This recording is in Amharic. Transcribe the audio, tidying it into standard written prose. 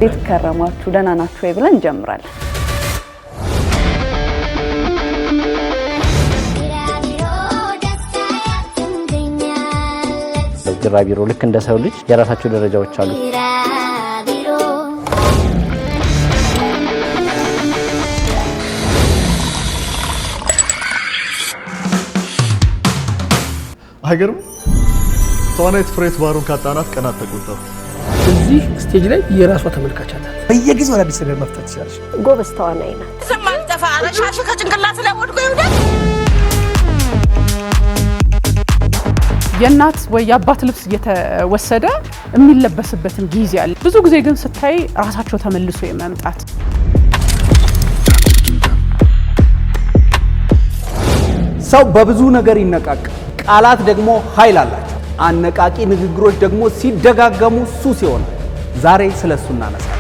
እንዴት ከረማችሁ ደህና ናችሁ ወይ ብለን እንጀምራለን። ቢራቢሮ ልክ እንደ ሰው ልጅ የራሳቸው ደረጃዎች አሉ። አይገርም? ተዋናይት ፍሬት ባህሩን ካጣናት ቀናት ተቆጠሩ። እዚህ ስቴጅ ላይ የራሷ ተመልካች አላት። በየጊዜው አዲስ ነገር መፍጠር ትችላለች። ጎበዝ ተዋናይ ናት። ሰማን ተፋረሻሽ ከጭንቅላት ላይ ወድቆ ይውደል። የእናት ወይ የአባት ልብስ እየተወሰደ የሚለበስበትን ጊዜ አለ። ብዙ ጊዜ ግን ስታይ ራሳቸው ተመልሶ የመምጣት ሰው በብዙ ነገር ይነቃቃል። ቃላት ደግሞ ኃይል አላቸው። አነቃቂ ንግግሮች ደግሞ ሲደጋገሙ ሱስ ይሆናል። ዛሬ ስለሱ እናነሳለን።